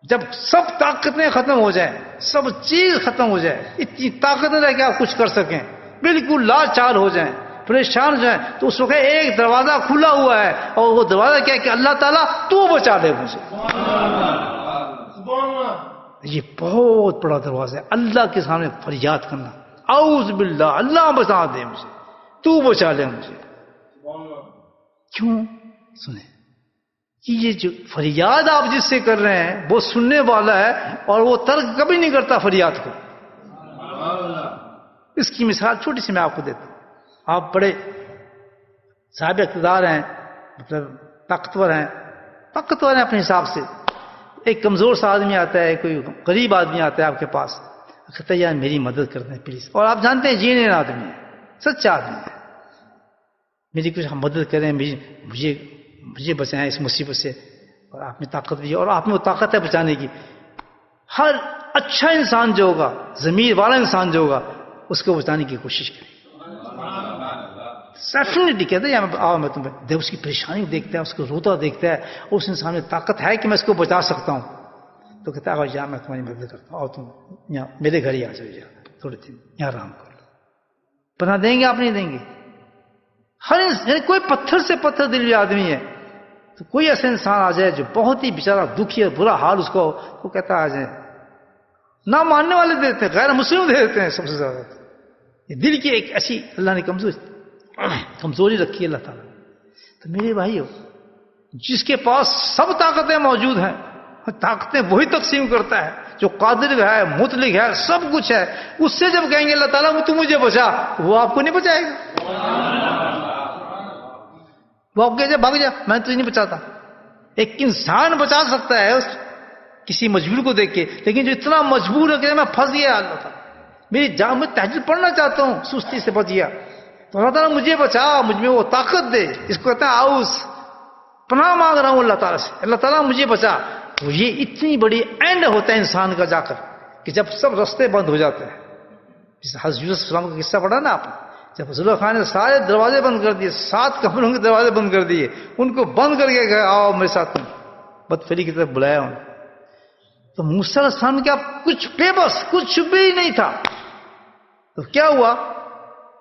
جب سب طاقتیں ختم ہو جائیں, سب چیز ختم ہو جائے, اتنی طاقت نہ رہ کہ آپ کچھ کر سکیں, بالکل لاچار ہو جائیں, پریشان ہو جائیں, تو اس وقت ایک دروازہ کھلا ہوا ہے, اور وہ دروازہ کیا ہے کہ اللہ تعالیٰ تو بچا دے مجھے. یہ بہت بڑا دروازہ ہے, اللہ کے سامنے فریاد کرنا, اعوذ باللہ, اللہ بچا دے مجھے, تو بچا لے مجھے. کیوں؟ سنیں کہ یہ جو فریاد آپ جس سے کر رہے ہیں وہ سننے والا ہے, اور وہ ترک کبھی نہیں کرتا فریاد کو. اس کی مثال چھوٹی سی میں آپ کو دیتا ہوں. آپ بڑے صاحب اقتدار ہیں, مطلب طاقتور ہیں اپنے حساب سے. ایک کمزور سا آدمی آتا ہے, کوئی غریب آدمی آتا ہے آپ کے پاس, کہتا ہے یار میری مدد کر دیں پلیز. اور آپ جانتے ہیں جینین آدمی ہے, سچا آدمی ہے, میری کچھ مدد کریں, مجھے بچائیں اس مصیبت سے, اور آپ میں طاقت بھی ہے, اور آپ میں وہ طاقت ہے بچانے کی. ہر اچھا انسان جو ہوگا, ضمیر والا انسان جو ہوگا, اس کو بچانے کی کوشش کرے. ڈیفینیٹلی کہتے ہیں میں تمہیں اس کی پریشانی دیکھتا ہے, اس کو روتا دیکھتا ہے, اس انسان میں طاقت ہے کہ میں اس کو بچا سکتا ہوں, تو کہتا ہے یار میں تمہاری مدد کرتا ہوں, اور تم یہاں میرے گھر ہی آ جاؤ, تھوڑے دن یہاں آرام کر لو. پناہ دیں گے آپ نہیں دیں گے؟ ہر یعنی کوئی پتھر سے پتھر دل آدمی ہے, تو کوئی ایسا انسان آ جائے جو بہت ہی بیچارہ دکھی ہے, برا حال اس کو, وہ کہتا ہے آ جائے. نہ ماننے والے دیتے ہیں, غیر مسلم دے دیتے ہیں سب سے زیادہ. یہ دل کی ایک ایسی اللہ نے کمزوری رکھی ہے اللہ تعالیٰ. تو میرے بھائیو, جس کے پاس سب طاقتیں موجود ہیں, طاقتیں وہی تقسیم کرتا ہے, جو قادر ہے, مطلق ہے, سب کچھ ہے, اس سے جب کہیں گے اللہ تعالیٰ تو مجھے بچا, وہ آپ کو نہیں بچائے گا. وہ آپ کہے بھاگ جا, میں تجھے نہیں بچاتا. ایک انسان بچا سکتا ہے کسی مجبور کو دیکھ کے, لیکن جو اتنا مجبور ہے کہ میں پھنس گیا, اللہ تعالیٰ میری جان میں تہجد پڑھنا چاہتا ہوں, سستی سے بچ گیا, تو اللہ تعالیٰ مجھے بچا, مجھ میں وہ طاقت دے. اس کو کہتا ہے آؤس, پناہ مانگ رہا ہوں اللہ تعالیٰ سے, اللہ تعالیٰ مجھے بچا. تو یہ اتنی بڑی اینڈ ہوتا ہے انسان کا جا کر, کہ جب سب رستے بند ہو جاتے ہیں. جس حضرت یوسف السلام کا قصہ پڑھا نا آپ نے, جب زلیخا نے سارے دروازے بند کر دیے, 7 کمروں کے دروازے بند کر دیے, ان کو بند کر کے گئے آؤ میرے ساتھ, بدفعلی کی طرف بلایا انہوں. تو موسیٰ علیہ السلام کیا کچھ بے بس, کچھ بھی نہیں تھا. تو کیا ہوا,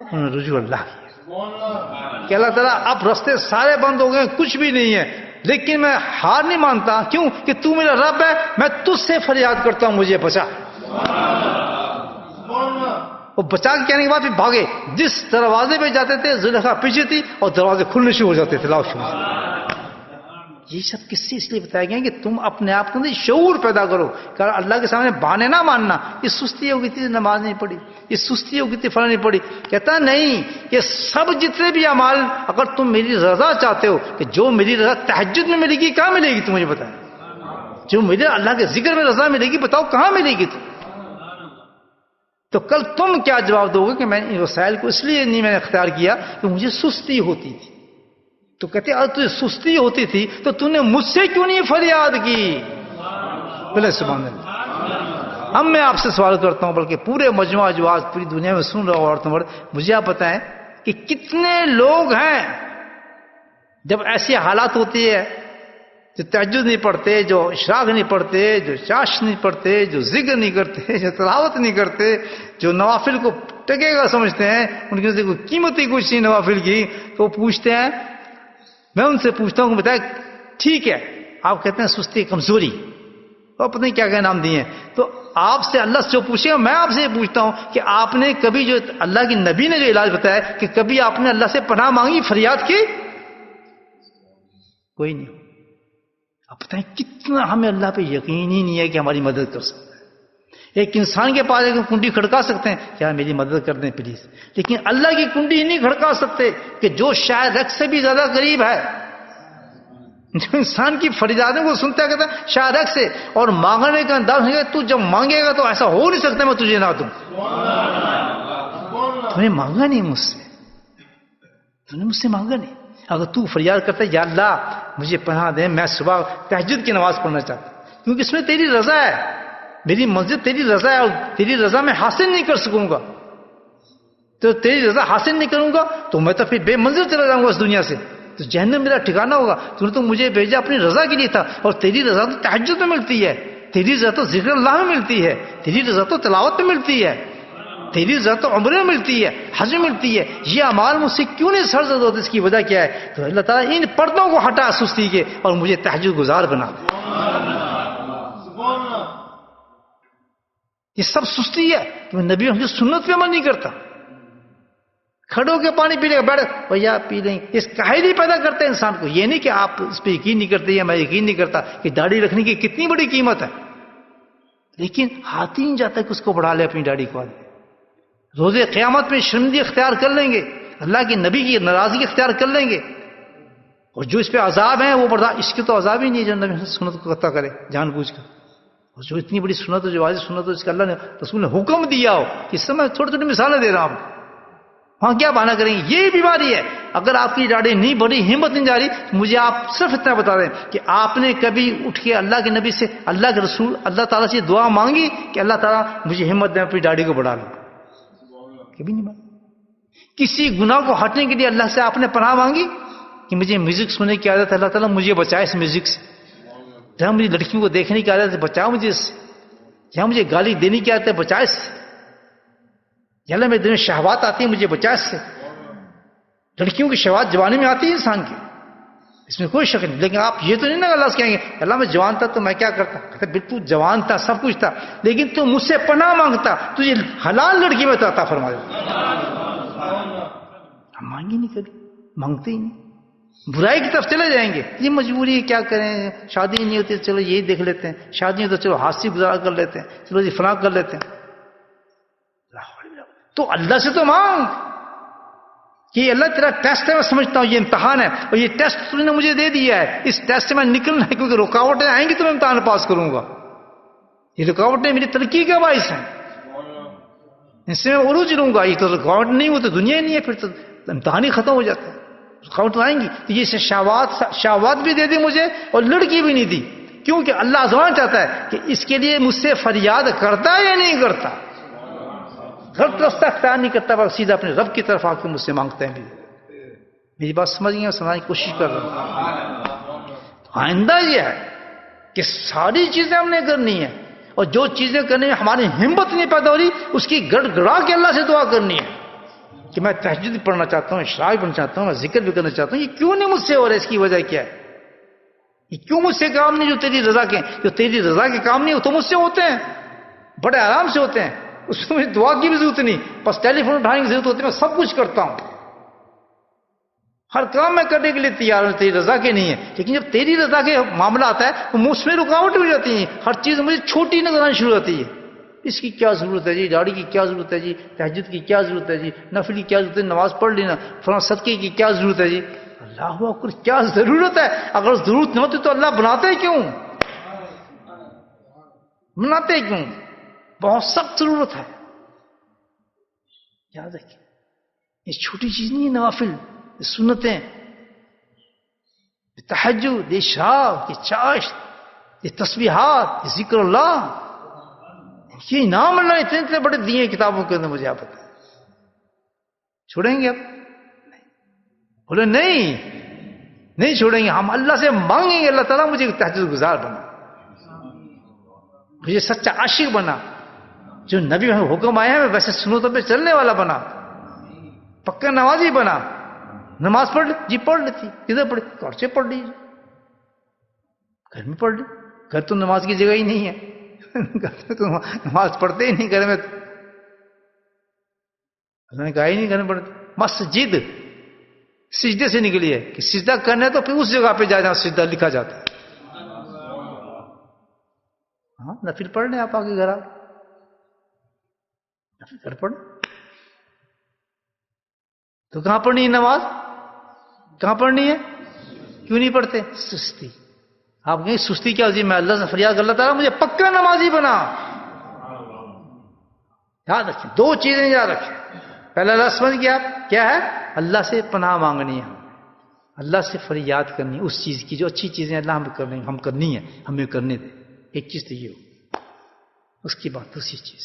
انہوں نے رجوع اللہ کیا کہ اللہ تعالیٰ اب رستے سارے بند ہو گئے, کچھ بھی نہیں ہے, لیکن میں ہار نہیں مانتا. کیوں کہ تو میرا رب ہے, میں تجھ سے فریاد کرتا ہوں, مجھے بچا. وہ بچا کے کہنے کے بعد پھر بھاگے. جس دروازے پہ جاتے تھے زلیخا پیچھے تھی, اور دروازے کھلنے شروع ہو جاتے تھے. لاؤ شروع. یہ سب کس سے اس لیے بتایا گیا کہ تم اپنے آپ کے اندر شعور پیدا کرو, کہ اللہ کے سامنے بہانے نہ ماننا. یہ سستی ہو گئی تھی, نماز نہیں پڑھی, یہ سستی ہو گئی تھی, فلاں نہیں پڑھی. کہتا نہیں, یہ سب جتنے بھی اعمال, اگر تم میری رضا چاہتے ہو, کہ جو میری رضا تہجد میں ملے گی, کہاں ملے گی, تم مجھے بتائیں. جو مجھے اللہ کے ذکر میں رضا ملے گی, بتاؤ کہاں ملے گی تم. تو کل تم کیا جواب دو گے کہ میں ان وسائل کو اس لیے نہیں میں نے اختیار کیا کہ مجھے سستی ہوتی تھی. تو کہتے اگر تجھے سستی ہوتی تھی تو تم نے مجھ سے کیوں نہیں فریاد کی. بولے سبحان اللہ. اب میں آپ سے سوال کرتا ہوں, بلکہ پورے مجموعہ جو آج پوری دنیا میں سن رہا ہو عورتوں پر, مجھے آپ بتائیں کہ کتنے لوگ ہیں جب ایسی حالات ہوتی ہے, جو تہجد نہیں پڑھتے, جو اشراق نہیں پڑھتے, جو چاش نہیں پڑھتے, جو ذکر نہیں کرتے, جو تلاوت نہیں کرتے, جو نوافل کو ٹکے گا سمجھتے ہیں, ان کی کوئی قیمت ہی کچھ نہیں نوافل کی, تو وہ پوچھتے ہیں. میں ان سے پوچھتا ہوں کہ بتائیں ٹھیک ہے, آپ کہتے ہیں سستی کمزوری, اور پتہ نہیں کیا کیا نام دیے ہیں, تو آپ سے اللہ سے جو پوچھے گا, میں آپ سے یہ پوچھتا ہوں کہ آپ نے کبھی, جو اللہ کی نبی نے جو علاج بتایا, کہ کبھی آپ نے اللہ سے پناہ مانگی, فریاد کی؟ کوئی نہیں. اب بتائیں کتنا ہمیں اللہ پہ یقین ہی نہیں ہے کہ ہماری مدد کر سکتا ہے. ایک انسان کے پاس ایک کنڈی کھڑکا سکتے ہیں, کیا میری مدد کر دیں پلیز, لیکن اللہ کی کنڈی نہیں کھڑکا سکتے, کہ جو شاید رق سے بھی زیادہ قریب ہے. جو انسان کی فریادوں کو سنتا ہے, کہتا ہے شاید رق سے, اور مانگنے کا انداز ہے, تو جب مانگے گا تو ایسا ہو نہیں سکتا میں تجھے نہ دوں. تمہیں مانگا نہیں مجھ سے, تم نے مجھ سے مانگا نہیں. اگر تو فریاد کرتا ہے یا اللہ مجھے پناہ دے، میں صبح تہجد کی نماز پڑھنا چاہتا ہوں، کیونکہ اس میں تیری رضا ہے، میری مسجد تیری رضا ہے، اور تیری رضا میں حاصل نہیں کر سکوں گا، تو تیری رضا حاصل نہیں کروں گا تو میں تو پھر بے منزل چلا جاؤں گا اس دنیا سے، تو جہنم میرا ٹھکانہ ہوگا۔ تو نے تو مجھے بھیجا اپنی رضا کے لیے تھا، اور تیری رضا تو تہجد میں ملتی ہے، تیری رضا تو ذکر اللہ میں ملتی ہے، تیری رضا تو تلاوت میں ملتی ہے، تیری رضا تو عمرے میں ملتی ہے، حج میں ملتی ہے۔ یہ اعمال مجھ سے کیوں نہیں سرزد ہوتے؟ اس کی وجہ کیا ہے؟ تو اللہ تعالیٰ ان پردوں کو ہٹا سستی کے اور مجھے تہجد گزار بنا دے۔ یہ سب سستی ہے کہ میں نبی کی سنت پہ عمل نہیں کرتا۔ کھڑے ہو کے پانی پی لے گا، بیٹھ بھیا پی لیں گے، اس کاہلی پیدا کرتے ہیں انسان کو۔ یہ نہیں کہ آپ اس پہ یقین نہیں کرتے یا میں یقین نہیں کرتا کہ داڑھی رکھنے کی کتنی بڑی قیمت ہے، لیکن ہاتھ ہی نہیں جاتا کہ اس کو بڑھا لے اپنی داڑھی کو۔ روز قیامت میں شرمندگی اختیار کر لیں گے، اللہ کے نبی کی ناراضگی اختیار کر لیں گے، اور جو اس پہ عذاب ہیں وہ برداشت، اس کے تو عذاب ہی نہیں ہے جو نبی سنت کو قطع کرے جان بوجھ کر۔ اور جو اتنی بڑی سنت ہو، جو واضح سنت ہو، اس کا اللہ نے رسول نے حکم دیا ہو، اس سے میں چھوٹی چھوٹی مثالیں دے رہا ہوں، وہاں کیا بہانہ کریں گے؟ یہ بیماری ہے۔ اگر آپ کی داڑھی نہیں بڑی، ہمت نہیں جا رہی، مجھے آپ صرف اتنا بتا دیں کہ آپ نے کبھی اٹھ کے اللہ کے نبی سے، اللہ کے رسول، اللہ تعالیٰ سے دعا مانگی کہ اللہ تعالیٰ مجھے ہمت دے اپنی داڑھی کو بڑھا لوں؟ کبھی نہیں مانگی۔ کسی گناہ کو ہٹنے کے لیے اللہ سے آپ نے پناہ مانگی کہ مجھے میوزک سننے کی عادت ہے، اللہ تعالیٰ مجھے بچائے اس میوزک سے، جہاں مجھے لڑکیوں کو دیکھنے کی عادت ہے بچاؤ مجھے اس سے، جہاں مجھے گالی دینے کی عادت ہے بچائے اس سے، جہاں میرے دل میں شہوات آتی ہے مجھے بچائے اس سے۔ لڑکیوں کی شہوات جوانی میں آتی ہے انسان کی، اس میں کوئی شک نہیں، لیکن آپ یہ تو نہیں نا اللہ سے کہیں گے اللہ میں جوان تھا تو میں کیا کرتا؟ کہتے بالکل جوان تھا، سب کچھ تھا، لیکن تو مجھ سے پناہ مانگتا، تجھے حلال لڑکی میں تو عطا فرما دیتا۔ ہم مانگی نہیں، کبھی مانگتے ہی نہیں، برائی کی طرف چلے جائیں گے، یہ مجبوری ہے کیا کریں، شادی نہیں ہوتی چلو یہی دیکھ لیتے ہیں، شادی نہیں تو چلو ہاتھی گزارا کر لیتے ہیں، چلو جی فلاں کر لیتے ہیں۔ تو اللہ سے تو مانگ کہ اللہ تیرا ٹیسٹ ہے، میں سمجھتا ہوں یہ امتحان ہے، اور یہ ٹیسٹ تم نے مجھے دے دیا ہے، اس ٹیسٹ سے میں نکلنا ہے، کیونکہ رکاوٹیں آئیں گی تو میں امتحان پاس کروں گا، یہ رکاوٹیں میری ترقی کا باعث ہیں، اس سے میں عروج لوں گا، یہ تو رکاوٹ نہیں ہو تو دنیا ہی نہیں ہے، پھر تو امتحان ہی ختم ہو جاتا ہے، رکاوٹ آئیں گی تو یہ شہوات بھی دے دی مجھے اور لڑکی بھی نہیں دی، کیونکہ اللہ آزمانا چاہتا ہے کہ اس کے لیے مجھ سے فریاد کرتا ہے یا نہیں کرتا، غلط رستہ اختیار نہیں کرتا، بس سیدھا اپنے رب کی طرف آ کے مجھ سے مانگتے ہیں بھی۔ میری بات سمجھ گئے؟ سمجھنے کی کوشش کر رہا ہوں۔ آئندہ یہ ہے کہ ساری چیزیں ہم نے کرنی ہے، اور جو چیزیں کرنے میں ہماری ہمت نہیں پیدا ہو رہی اس کی گڑ گڑا کے اللہ سے دعا کرنی ہے کہ میں تہجد بھی پڑھنا چاہتا ہوں، اشراق بھی پڑھنا چاہتا ہوں، میں ذکر بھی کرنا چاہتا ہوں، یہ کیوں نہیں مجھ سے ہو رہا ہے؟ اس کی وجہ کیا ہے؟ یہ کیوں مجھ سے کام نہیں جو تیری رضا کے؟ جو تیری رضا کے کام نہیں ہو تو مجھ سے ہوتے ہیں، بڑے آرام سے ہوتے ہیں، اس میں مجھے دعا کی بھی ضرورت نہیں، بس ٹیلی فون اٹھانے کی ضرورت ہوتی ہے، میں سب کچھ کرتا ہوں، ہر کام میں کرنے کے لیے تیار ہوں، تیری رضا کے نہیں ہے۔ لیکن جب تیری رضا کے معاملہ آتا ہے تو مجھ میں رکاوٹ ہو جاتی ہے، ہر چیز مجھے چھوٹی نظر آنی شروع ہوتی ہے، اس کی کیا ضرورت ہے جی، داڑھی کی کیا ضرورت ہے جی، تہجد کی کیا ضرورت ہے جی، نفل کی کیا ضرورت ہے، نماز پڑھ لینا، فلاں صدقے کی کیا ضرورت ہے جی، اللہ اکبر کیا ضرورت ہے؟ اگر ضرورت نہ ہوتی تو اللہ بناتے کیوں؟ بناتے کیوں؟ بہت سخت ضرورت ہے، یاد رکھیں یہ چھوٹی چیز نہیں ہے، نوافل، یہ سنتیں، یہ تہجد، یہ اشراق، یہ چاشت، یہ تسبیحات، یہ ذکر اللہ، یہ انعام اللہ نے اتنے اتنے بڑے دیے کتابوں کے اندر، مجھے آپ بتائیں چھوڑیں گے آپ؟ بولے نہیں چھوڑیں گے، ہم اللہ سے مانگیں گے اللہ تعالیٰ مجھے تہجد گزار بنا، مجھے سچا عاشق بنا، جو نبی میں حکم آیا ہے میں ویسے سنتوں پہ چلنے والا بنا، پکا نمازی بنا، نماز پڑھ لی جی، پڑھ لیتی، کدھر پڑھی؟ گھر سے پڑھ لیجیے، گھر میں پڑھ لی، گھر تو نماز کی جگہ ہی نہیں ہے، گھر میں تو نماز پڑھتے ہی نہیں، گھر میں اللہ نے کہا ہی نہیں گھر میں پڑھتے، مسجد سجدے سے نکلی ہے کہ سجدہ کرنا ہے تو پھر اس جگہ پہ جا جہاں سجدہ لکھا جاتا ہے، ہاں نفل پڑھ لیں آپ آ کے گھر، آپ نفل گھر پڑھ، تو کہاں پڑھنی ہے نماز؟ کہاں پڑھنی ہے؟ کیوں نہیں پڑھتے؟ سستی، آپ کہیں سستی کیا ہوتی ہے؟ میں اللہ سے فریاد کر، اللہ تعالیٰ مجھے پکا نمازی بنا، یاد رکھیں دو چیزیں یاد رکھیں، پہلا لفظ کیا ہے؟ اللہ سے پناہ مانگنی ہے، اللہ سے فریاد کرنی اس چیز کی جو اچھی چیزیں اللہ ہم کرنی ہے، ہمیں کرنے دے. ایک چیز تو یہ ہو، اس کی بات دوسری چیز،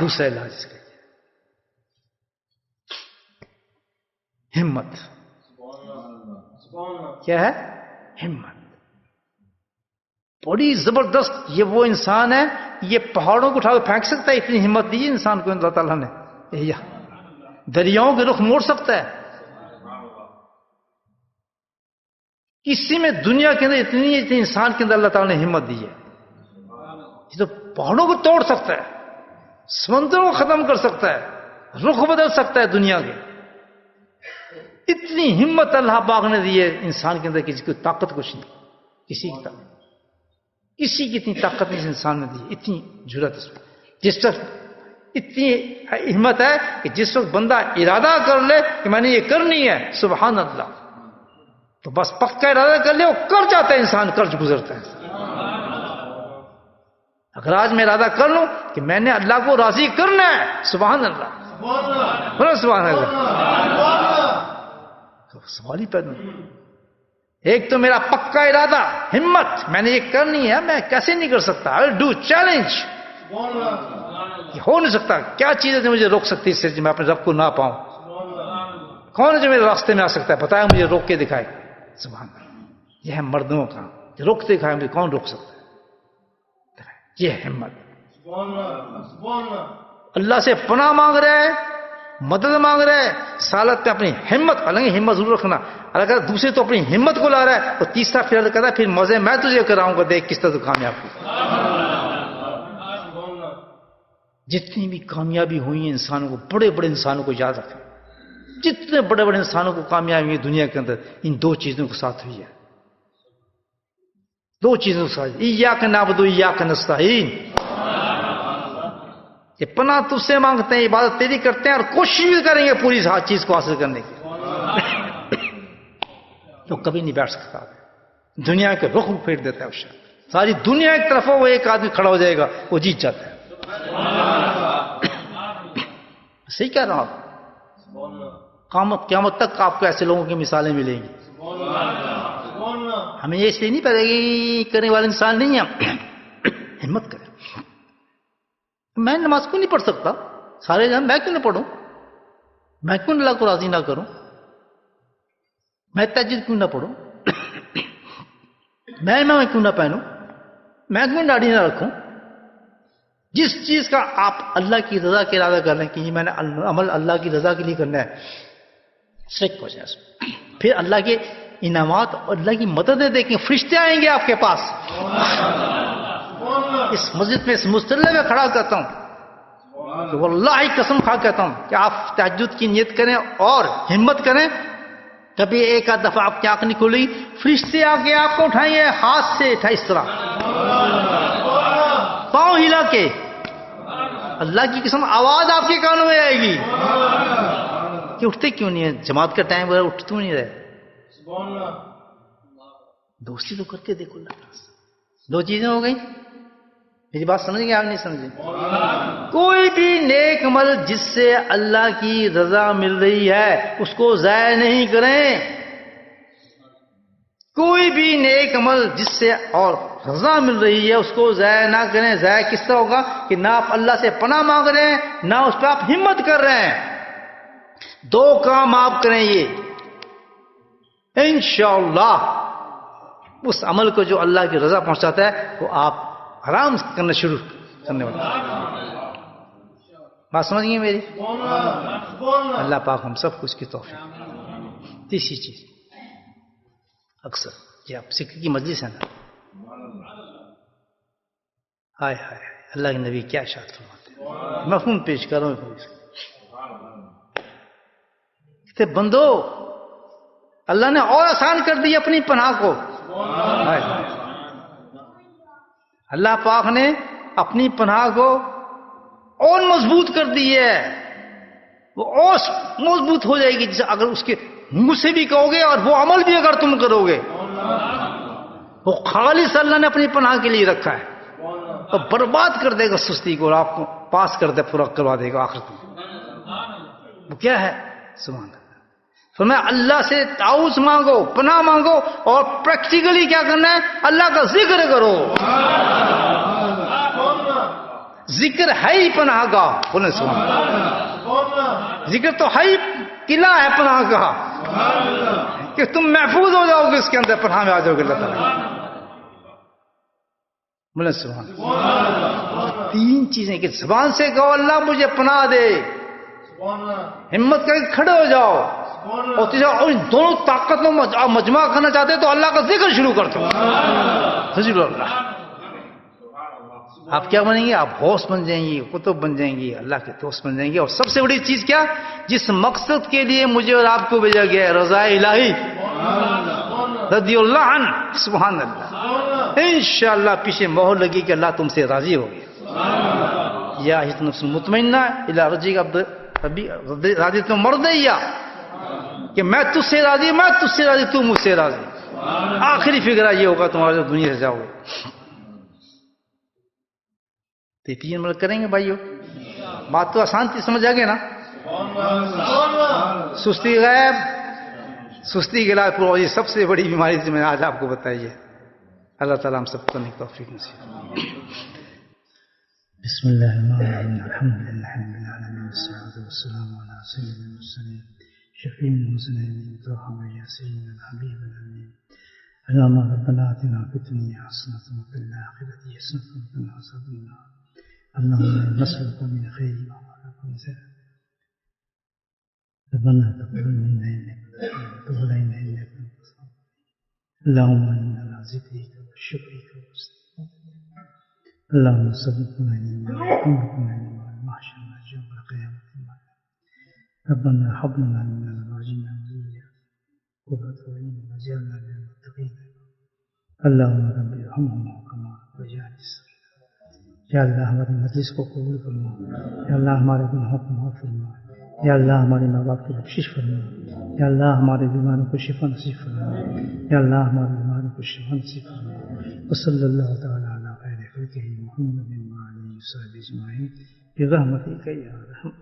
دوسرا علاج اس کا ہمت. کیا ہے؟ ہمت. بڑی زبردست. یہ وہ انسان ہے، یہ پہاڑوں کو اٹھا کے پھینک سکتا ہے، اتنی ہمت دی ہے انسان کو اللہ تعالیٰ نے. دریاؤں کے رخ موڑ سکتا ہے. کسی میں دنیا کے اندر اتنی انسان کے اندر اللہ تعالیٰ نے ہمت دی ہے. یہ تو پہاڑوں کو توڑ سکتا ہے، سمندروں کو ختم کر سکتا ہے، رخ بدل سکتا ہے دنیا کے. اتنی ہمت اللہ پاک نے دی ہے انسان کے اندر، کسی کی طاقت کچھ نہیں. کسی کی اتنی طاقت نہیں انسان نے دی، اتنی جرأت اس میں. جس وقت اتنی ہمت ہے کہ جس وقت بندہ ارادہ کر لے کہ میں نے یہ کرنی ہے، سبحان اللہ، تو بس پکا ارادہ کر لے، وہ کر جاتا ہے انسان، قرض گزرتا ہے. اگر آج میں ارادہ کر لوں کہ میں نے اللہ کو راضی کرنا ہے، سبحان اللہ، سبحان اللہ، سوال ہی پیدا نہیں. ایک تو میرا پکا ارادہ، ہمت، میں نے یہ کرنی ہے، میں کیسے نہیں کر سکتا، I'll do challenge. یہ ہو نہیں سکتا. کیا چیز ہے جو مجھے روک سکتی ہے اس سے میں اپنے رب کو نہ پاؤں؟ کون ہے جو میرے راستے میں آ سکتا ہے؟ بتایا مجھے، روک کے دکھائے. سبحان اللہ. یہ ہے مردوں کا، روک کے دکھائے مجھے، کون روک سکتا ہے؟ یہ ہے ہمت. اللہ سے پناہ مانگ رہے، مدد مانگ رہے، سالت پہ اپنی ہمت، حالانکہ ہمت ضرور رکھنا. اگر دوسرے تو اپنی ہمت کو لا رہا ہے، اور تیسرا پھر کہتا ہے پھر مزے میں تجھے کراؤں گا، دیکھ کس طرح تو کامیاب ہو. جتنی بھی کامیابی ہوئی ہیں انسانوں کو، بڑے بڑے انسانوں کو یاد رکھیں، جتنے بڑے بڑے انسانوں کو کامیابی ہوئی دنیا کے اندر، ان دو چیزوں کے ساتھ ہوئی ہے. دو چیزوں کے ساتھ، ایاک نعبد و ایاک نستعین. یہ پناہ تجھ سے مانگتے ہیں، عبادت تیری کرتے ہیں، اور کوشش بھی کریں گے پوری ہر چیز کو حاصل کرنے کی. تو کبھی نہیں بیٹھ سکتا. دنیا کے رخ پھیر دیتا ہے اس شخص. ساری دنیا ایک طرف ہو، وہ ایک آدمی کھڑا ہو جائے گا، وہ جیت جاتا ہے. صحیح کہہ رہا ہوں آپ. قیامت تک آپ کو ایسے لوگوں کی مثالیں ملیں گی. ہمیں یہ اس لیے نہیں پتا کہ کرنے والے انسان نہیں ہیں. ہمت کریں. میں نماز کیوں نہیں پڑھ سکتا؟ سارے جان میں کیوں نہ پڑھوں؟ میں کیوں اللہ کو راضی نہ کروں؟ میں تہجد کیوں نہ پڑھوں؟ میں کیوں نہ پہنوں؟ میں کیوں داڑھی نہ رکھوں؟ جس چیز کا آپ اللہ کی رضا کے ارادہ کر رہے ہیں کہ میں نے عمل اللہ کی رضا کے لیے کرنا ہے، شرک ہو جائے اس میں. پھر اللہ کے انعامات اور اللہ کی مددیں دیکھیں. فرشتے آئیں گے آپ کے پاس. اس مسجد میں، اس مصلی میں کھڑا کرتا ہوں کہ واللہ قسم کھا کہتا ہوں کہ آپ تہجد کی نیت کریں اور ہمت کریں. کبھی ایک آدھ دفعہ آپ کی آنکھ نہیں کھلی، فرشتے آ کے آپ کو اٹھائیں گے، ہاتھ سے اٹھائیں اس طرح، پاؤں ہلا کے. اللہ کی قسم آواز آپ کے کانوں میں آئے گی کہ اٹھتے کیوں نہیں ہے؟ جماعت کا ٹائم وغیرہ اٹھ کیوں نہیں رہے؟ دوستی تو کر کے دیکھو اللہ تعالیٰ سے. دو چیزیں ہو گئی. میری بات سمجھ گئے آپ نہیں سمجھے؟ کوئی بھی نیک عمل جس سے اللہ کی رضا مل رہی ہے اس کو ضائع نہیں کریں. کوئی بھی نیک عمل جس سے اور رضا مل رہی ہے اس کو ضائع نہ کریں. ضائع کس طرح ہوگا کہ نہ آپ اللہ سے پناہ مانگ رہے ہیں، نہ اس پہ آپ ہمت کر رہے ہیں. دو کام آپ کریں، یہ انشاءاللہ اس عمل کو جو اللہ کی رضا پہنچاتا ہے وہ آپ آرام سے کرنا شروع کرنے والا. بات سمجھ گئی میری؟ اللہ پاک ہم سب کو اس کی توفیق. تیسری چیز، اکثر یہ آپ ذکر کی مجلس ہے نا، ہائے ہائے اللہ کے نبی کیا ارشاد فرماتے ہیں. مفہوم پیش کروں کہ بندو اللہ نے اور آسان کر دی اپنی پناہ کو. اللہ پاک نے اپنی پناہ کو اور مضبوط کر دی ہے. وہ اور مضبوط ہو جائے گی جسے اگر اس کے منہ سے بھی کہو گے اور وہ عمل بھی اگر تم کرو گے. وہ خالص اللہ نے اپنی پناہ کے لیے رکھا ہے اور برباد کر دے گا سستی کو اور آپ کو پاس کر دے، پورا کروا دے گا آخرت میں. وہ کیا ہے؟ سبحان اللہ. فرمایا اللہ سے تعوذ مانگو، پناہ مانگو، اور پریکٹیکلی کیا کرنا ہے؟ اللہ کا ذکر کرو. ذکر ہے ہی پناہ گاہ. بولے سبحان اللہ. ذکر تو ہے ہی قلعہ ہے پناہ گاہ، کہ تم محفوظ ہو جاؤ گے اس کے اندر، پناہ میں آ جاؤ گے اللہ تعالیٰ. بولے سبحان اللہ. تین چیزیں کہ زبان سے کہو اللہ مجھے پناہ دے، ہمت کر کے کھڑے ہو جاؤ، اور تیسرا اور ان دونوں طاقتوں مجمع کرنا چاہتے تو اللہ کا ذکر شروع کر دو. ذکر اللہ. آپ کیا بنیں گے؟ آپ غوث بن جائیں گے، قطب بن جائیں گے، اللہ کے دوست بن جائیں گے. اور سب سے بڑی چیز کیا؟ جس مقصد کے لیے مجھے اور آپ کو بھیجا گیا ہے، رضا الہی رضی اللہ عنہ. سبحان اللہ. انشاءاللہ پیچھے مہر لگی کہ اللہ تم سے راضی ہو گیا. یا ایت نفس المطمئنہ الی رجیک راضی تو مرضیہ، کہ میں تجھ سے راضی، میں تجھ سے راضی، تو مجھ سے راضی. آخری فکرہ یہ ہوگا تمہارے جو دنیا سے جاؤ گے. تو یہ تین عمل کریں گے بھائیو. بات تو آسان تھی، سمجھ آ گیا نا؟ سستی غائب، سستی کے علاج پورا. یہ سب سے بڑی بیماری جو میں نے آج آپ کو بتائی ہے. اللہ تعالیٰ ہم سب کو نیک توفیق نصیب. بسم اللہ الرحمن الرحیم. الحمد للہ رب العالمین، والصلاۃ والسلام علی سید المرسلین شفیع المرسلین طه یاسین الحبیب الامین. اللهم ربنا آتنا في الدنيا حسنة وفي الآخرة حسنة وقنا عذاب النار. اللهم نسألك من خير ما خلق من ذلك. ربنا تقبل منا إنك تب علينا إنك أنت التواب. اللهم إنا على ذكرك وشكرك وحسن عبادتك. اللهم صدقنا إلما وحكمنا إلما المحشر والجوع والقيامة. ربنا هب لنا من أزواجنا وذرياتنا قرة أعين واجعلنا للمتقين. اللهم رب ارحمهما كما ربياني صغيرا. یا اللہ ہماری مجلس کو قبول فرما. یا اللہ ہمارے گناہوں کو معاف فرما. یا اللہ ہمارے ماں باپ کی بخشش فرما. یا اللہ ہمارے بیماروں کو شفا نصیب فرما. یا اللہ ہمارے بیماروں کو شفا نصیب فرما. وصلی اللہ تعالی علی خیر خلقہ محمد وعلی آلہ وصحبہ اجمعین برحمتک یا ارحم